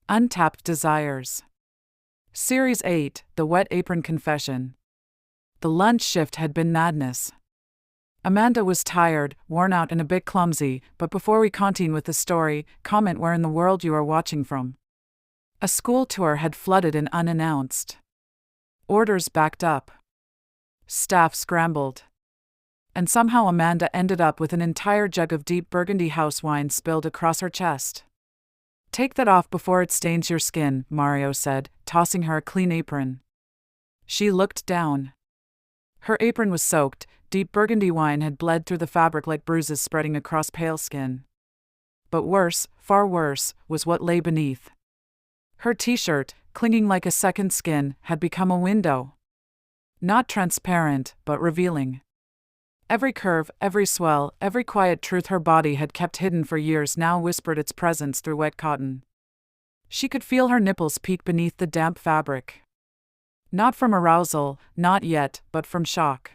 Untapped Desires. Series 8, The Wet Apron Confession. The lunch shift had been madness. Amanda was tired, worn out and a bit clumsy, but before we continue with the story, comment where in the world you are watching from. A school tour had flooded in unannounced. Orders backed up. Staff scrambled. And somehow Amanda ended up with an entire jug of deep burgundy house wine spilled across her chest. "Take that off before it stains your skin," Mario said, tossing her a clean apron. She looked down. Her apron was soaked, deep burgundy wine had bled through the fabric like bruises spreading across pale skin. But worse, far worse, was what lay beneath. Her t-shirt, clinging like a second skin, had become a window. Not transparent, but revealing. Every curve, every swell, every quiet truth her body had kept hidden for years now whispered its presence through wet cotton. She could feel her nipples peek beneath the damp fabric. Not from arousal, not yet, but from shock.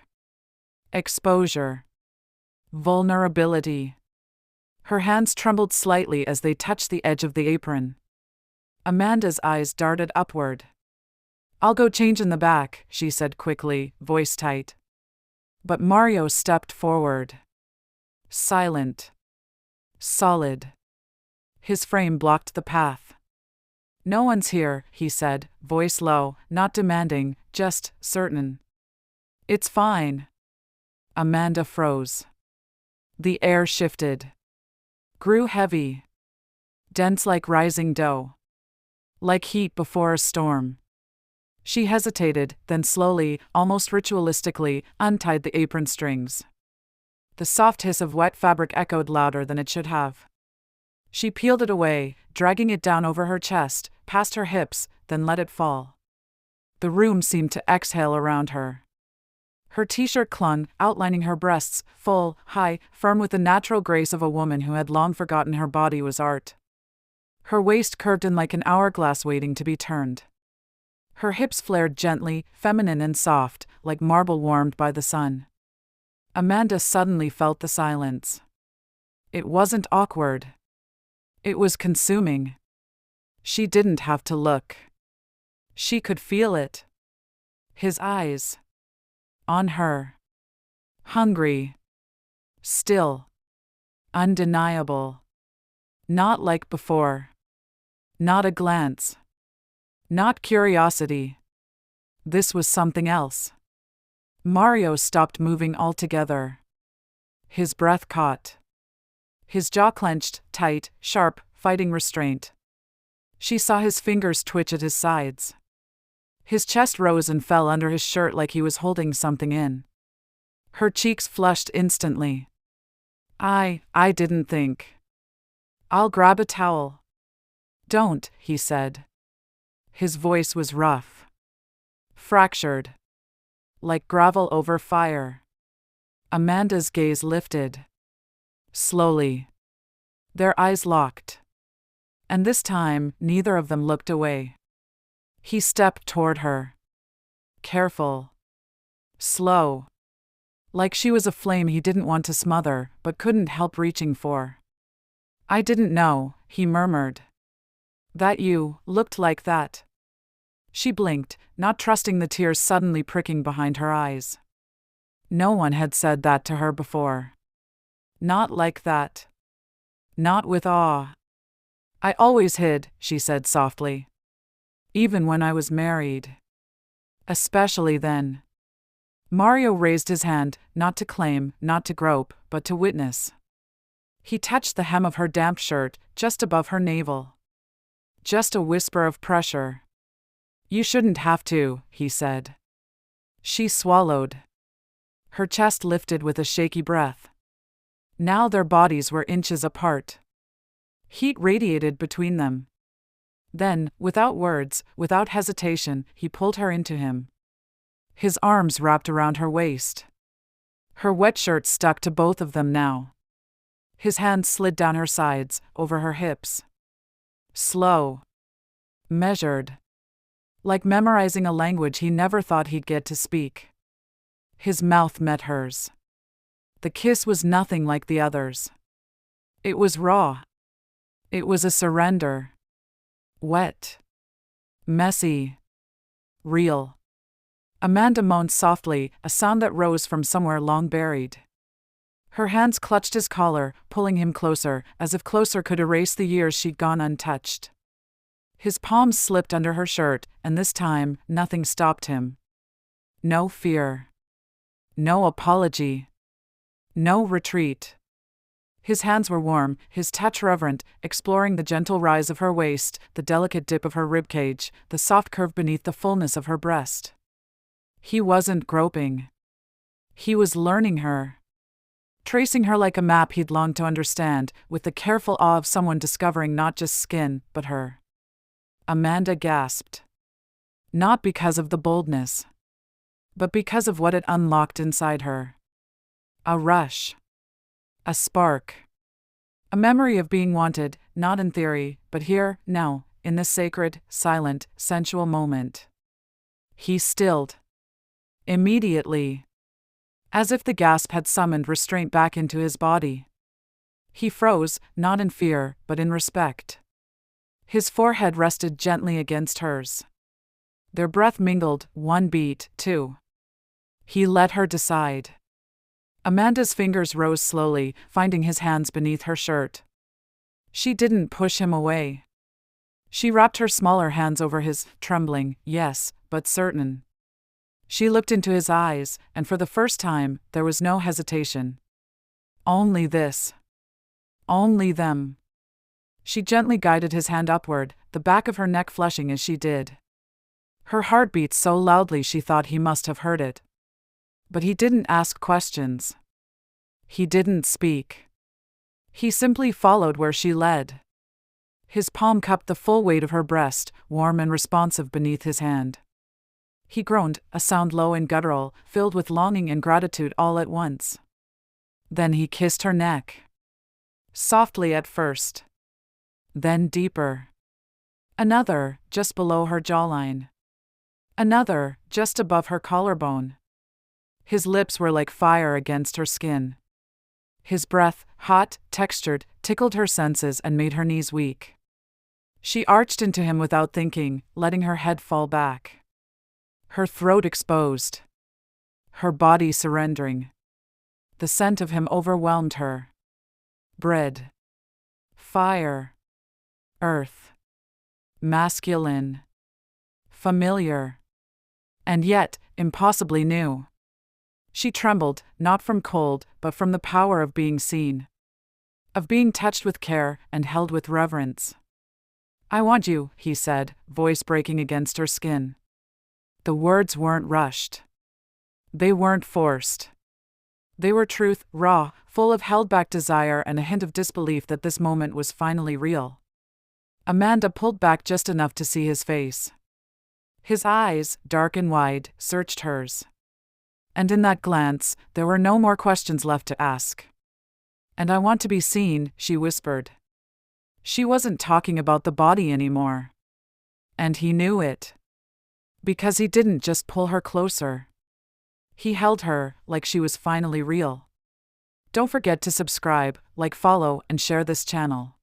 Exposure. Vulnerability. Her hands trembled slightly as they touched the edge of the apron. Amanda's eyes darted upward. "I'll go change in the back," she said quickly, voice tight. But Mario stepped forward. Silent. Solid. His frame blocked the path. "No one's here," he said, voice low, not demanding, just certain. "It's fine." Amanda froze. The air shifted. Grew heavy. Dense like rising dough. Like heat before a storm. She hesitated, then slowly, almost ritualistically, untied the apron strings. The soft hiss of wet fabric echoed louder than it should have. She peeled it away, dragging it down over her chest, past her hips, then let it fall. The room seemed to exhale around her. Her t-shirt clung, outlining her breasts, full, high, firm with the natural grace of a woman who had long forgotten her body was art. Her waist curved in like an hourglass waiting to be turned. Her hips flared gently, feminine and soft, like marble warmed by the sun. Amanda suddenly felt the silence. It wasn't awkward. It was consuming. She didn't have to look. She could feel it. His eyes. On her. Hungry. Still. Undeniable. Not like before. Not a glance. Not curiosity. This was something else. Mario stopped moving altogether. His breath caught. His jaw clenched, tight, sharp, fighting restraint. She saw his fingers twitch at his sides. His chest rose and fell under his shirt like he was holding something in. Her cheeks flushed instantly. I didn't think. I'll grab a towel." "Don't," he said. His voice was rough. Fractured. Like gravel over fire. Amanda's gaze lifted. Slowly. Their eyes locked. And this time, neither of them looked away. He stepped toward her. Careful. Slow. Like she was a flame he didn't want to smother, but couldn't help reaching for. "I didn't know," he murmured. "That you looked like that." She blinked, not trusting the tears suddenly pricking behind her eyes. No one had said that to her before. Not like that. Not with awe. "I always hid," she said softly. "Even when I was married. Especially then." Mario raised his hand, not to claim, not to grope, but to witness. He touched the hem of her damp shirt, just above her navel. Just a whisper of pressure. "You shouldn't have to," he said. She swallowed. Her chest lifted with a shaky breath. Now their bodies were inches apart. Heat radiated between them. Then, without words, without hesitation, he pulled her into him. His arms wrapped around her waist. Her wet shirt stuck to both of them now. His hands slid down her sides, over her hips. Slow. Measured. Like memorizing a language he never thought he'd get to speak. His mouth met hers. The kiss was nothing like the others. It was raw. It was a surrender. Wet. Messy. Real. Amanda moaned softly, a sound that rose from somewhere long buried. Her hands clutched his collar, pulling him closer, as if closer could erase the years she'd gone untouched. His palms slipped under her shirt, and this time, nothing stopped him. No fear. No apology. No retreat. His hands were warm, his touch reverent, exploring the gentle rise of her waist, the delicate dip of her ribcage, the soft curve beneath the fullness of her breast. He wasn't groping. He was learning her. Tracing her like a map he'd longed to understand, with the careful awe of someone discovering not just skin, but her. Amanda gasped. Not because of the boldness, but because of what it unlocked inside her. A rush. A spark. A memory of being wanted, not in theory, but here, now, in this sacred, silent, sensual moment. He stilled. Immediately. As if the gasp had summoned restraint back into his body. He froze, not in fear, but in respect. His forehead rested gently against hers. Their breath mingled, one beat, two. He let her decide. Amanda's fingers rose slowly, finding his hands beneath her shirt. She didn't push him away. She wrapped her smaller hands over his, trembling, yes, but certain. She looked into his eyes, and for the first time, there was no hesitation. Only this. Only them. She gently guided his hand upward, the back of her neck flushing as she did. Her heart beat so loudly she thought he must have heard it. But he didn't ask questions. He didn't speak. He simply followed where she led. His palm cupped the full weight of her breast, warm and responsive beneath his hand. He groaned, a sound low and guttural, filled with longing and gratitude all at once. Then he kissed her neck. Softly at first. Then deeper. Another, just below her jawline. Another, just above her collarbone. His lips were like fire against her skin. His breath, hot, textured, tickled her senses and made her knees weak. She arched into him without thinking, letting her head fall back. Her throat exposed. Her body surrendering. The scent of him overwhelmed her. Bread. Fire. Earth. Masculine. Familiar. And yet, impossibly new. She trembled, not from cold, but from the power of being seen. Of being touched with care and held with reverence. I want you, he said, voice breaking against her skin. The words weren't rushed. They weren't forced. They were truth, raw, full of held-back desire and a hint of disbelief that this moment was finally real. Amanda pulled back just enough to see his face. His eyes, dark and wide, searched hers. And in that glance, there were no more questions left to ask. And I want to be seen, she whispered. She wasn't talking about the body anymore. And he knew it. Because he didn't just pull her closer. He held her, like she was finally real. Don't forget to subscribe, like, follow, and share this channel.